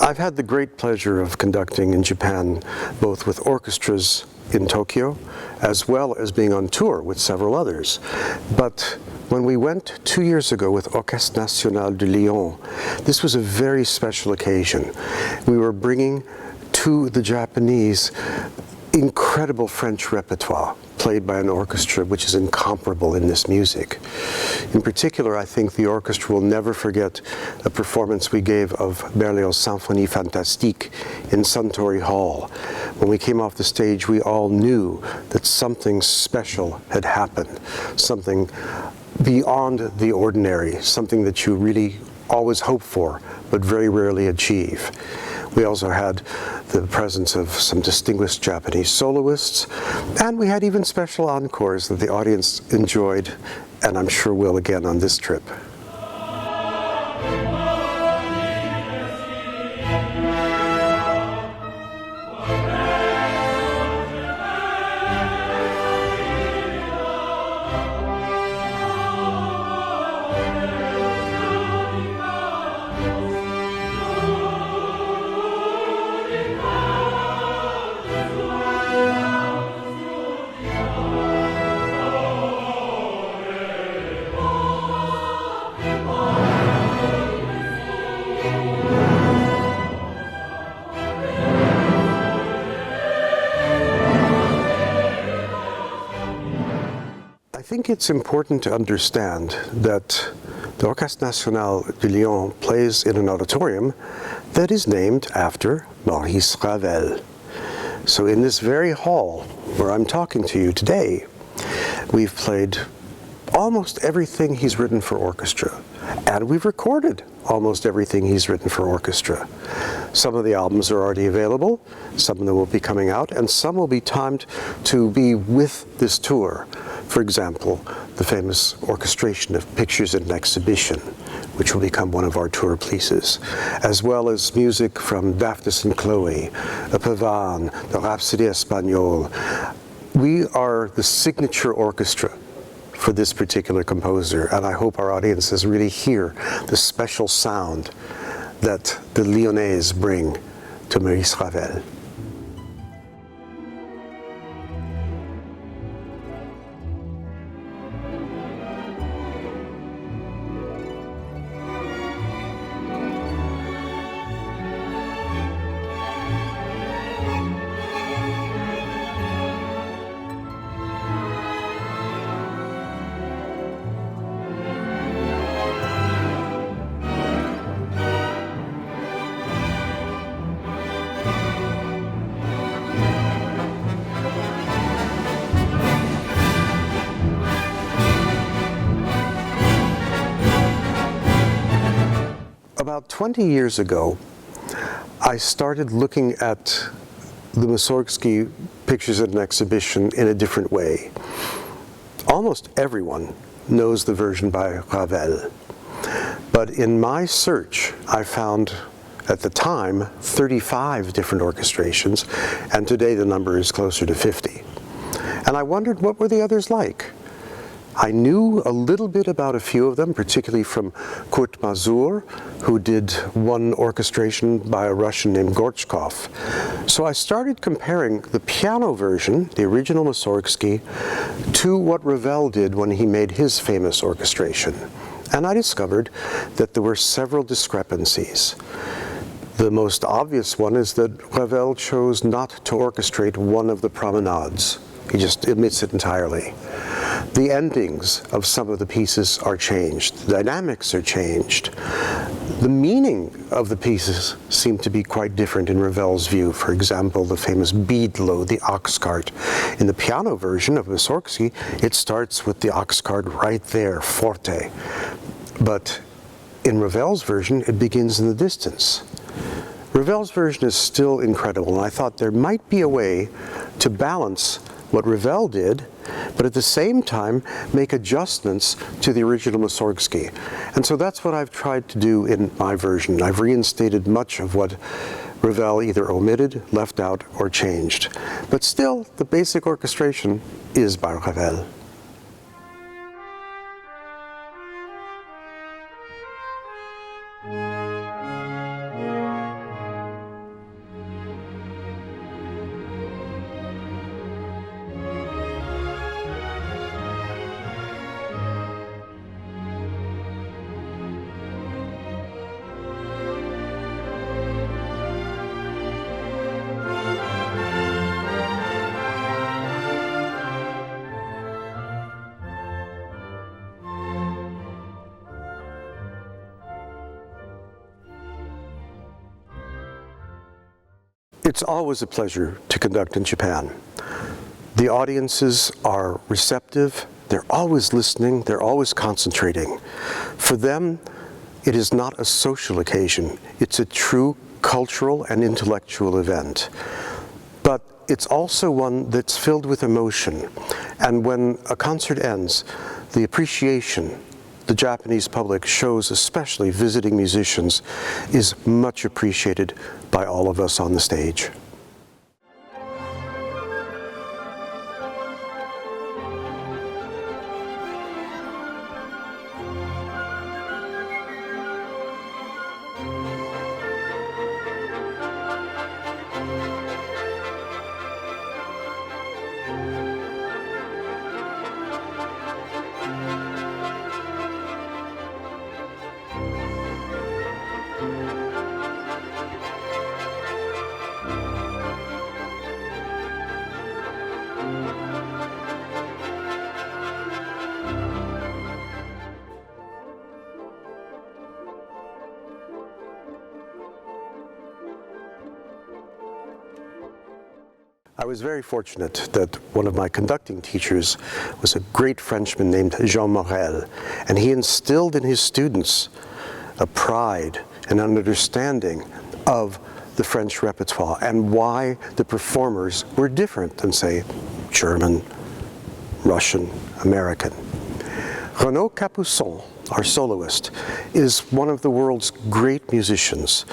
I've had the great pleasure of conducting in Japan, both with orchestras in Tokyo, as well as being on tour with several others. But when we went 2 years ago with Orchestre National de Lyon, this was a very special occasion. We were bringing to the Japanese incredible French repertoire played by an orchestra which is incomparable in this music. In particular, I think the orchestra will never forget a performance we gave of Berlioz' Symphonie Fantastique in Suntury Hall. When we came off the stage, we all knew that something special had happened, something beyond the ordinary, something that you really always hope for, but very rarely achieve. We also had the presence of some distinguished Japanese soloists, and we had even special encores that the audience enjoyed, and I'm sure will again on this trip. I think it's important to understand that the Orchestre National de Lyon plays in an auditorium that is named after Maurice Ravel. So in this very hall where I'm talking to you today, we've played almost everything he's written for orchestra, and we've recorded almost everything he's written for orchestra. Some of the albums are already available, some of them will be coming out, and some will be timed to be with this tour. For example, the famous orchestration of Pictures in an Exhibition, which will become one of our tour pieces, as well as music from Daphnis and Chloe, a Pavane, the Rhapsody Espagnole. We are the signature orchestra for this particular composer, and I hope our audiences really hear the special sound that the Lyonnais bring to Maurice Ravel. About 20 years ago, I started looking at the Mussorgsky Pictures in an Exhibition in a different way. Almost everyone knows the version by Ravel, but in my search, I found at the time 35 different orchestrations, and today the number is closer to 50. And I wondered, what were the others like? I knew a little bit about a few of them, particularly from Kurt Masur, who did one orchestration by a Russian named Gorchkov. So I started comparing the piano version, the original Mussorgsky, to what Ravel did when he made his famous orchestration. And I discovered that there were several discrepancies. The most obvious one is that Ravel chose not to orchestrate one of the promenades. He just omits it entirely. The endings of some of the pieces are changed. The dynamics are changed. The meaning of the pieces seem to be quite different in Ravel's view. For example, the famous Beadlo, the ox cart. In the piano version of Mussorgsky, it starts with the ox cart right there, forte. But in Ravel's version, it begins in the distance. Ravel's version is still incredible, and I thought there might be a way to balance what Ravel did, but at the same time make adjustments to the original Mussorgsky. And so that's what I've tried to do in my version. I've reinstated much of what Ravel either omitted, left out, or changed. But still, the basic orchestration is by Ravel. It's always a pleasure to conduct in Japan. The audiences are receptive, they're always listening, they're always concentrating. For them, it is not a social occasion, it's a true cultural and intellectual event. But it's also one that's filled with emotion. And when a concert ends, the appreciation the Japanese public shows, especially visiting musicians, is much appreciated by all of us on the stage. I was very fortunate that one of my conducting teachers was a great Frenchman named Jean Morel, and he instilled in his students a pride and an understanding of the French repertoire and why the performers were different than, say, German, Russian, American. Renaud Capuçon, our soloist, is one of the world's great musicians,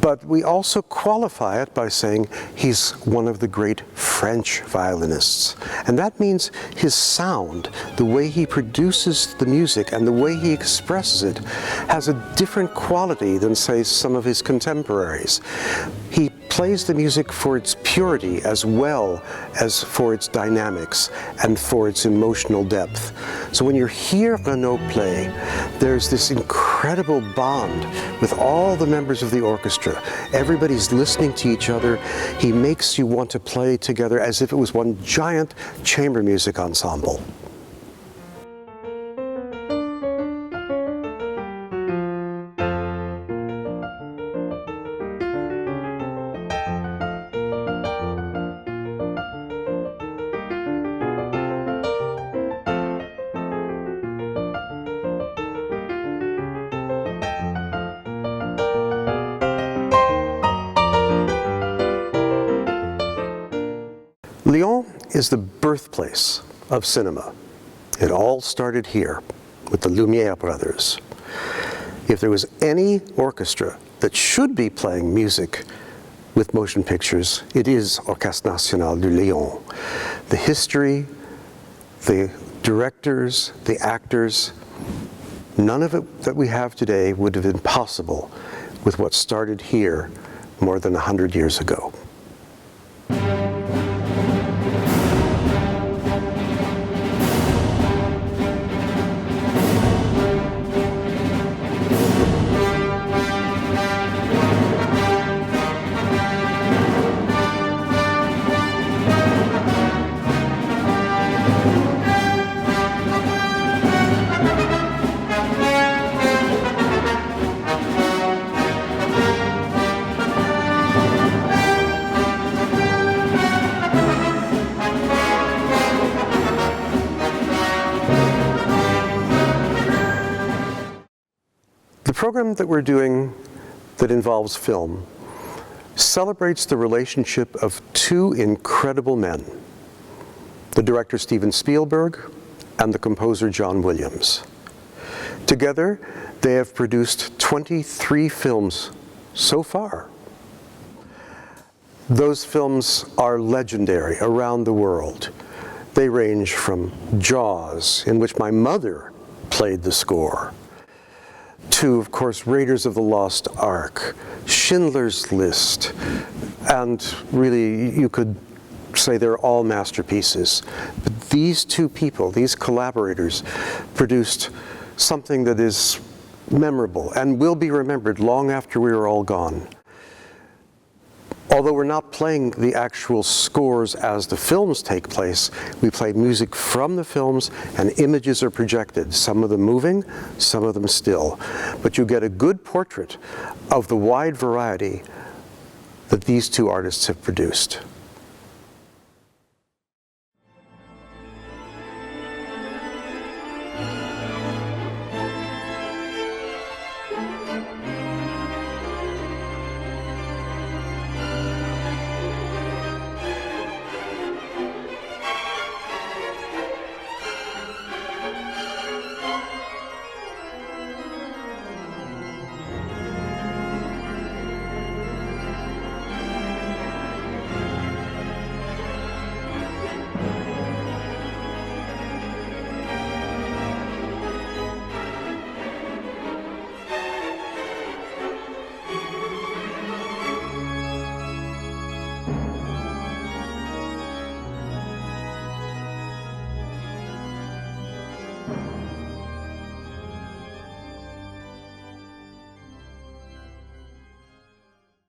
but we also qualify it by saying he's one of the great French violinists. And that means his sound, the way he produces the music and the way he expresses it, has a different quality than, say, some of his contemporaries. He plays the music for its purity as well as for its dynamics and for its emotional depth. So when you hear Renaud play, there's this incredible bond with all the members of the orchestra. Everybody's listening to each other. He makes you want to play together as if it was one giant chamber music ensemble. Lyon is the birthplace of cinema. It all started here with the Lumière brothers. If there was any orchestra that should be playing music with motion pictures, it is Orchestre National de Lyon. The history, the directors, the actors, none of it that we have today would have been possible with what started here more than 100 years ago. The program that we're doing that involves film celebrates the relationship of two incredible men, the director Steven Spielberg and the composer John Williams. Together, they have produced 23 films so far. Those films are legendary around the world. They range from Jaws, in which my mother played the score, to, of course, Raiders of the Lost Ark, Schindler's List, and really you could say they're all masterpieces. But these two people, these collaborators, produced something that is memorable and will be remembered long after we are all gone. Although we're not playing the actual scores as the films take place, we play music from the films and images are projected, some of them moving, some of them still. But you get a good portrait of the wide variety that these two artists have produced.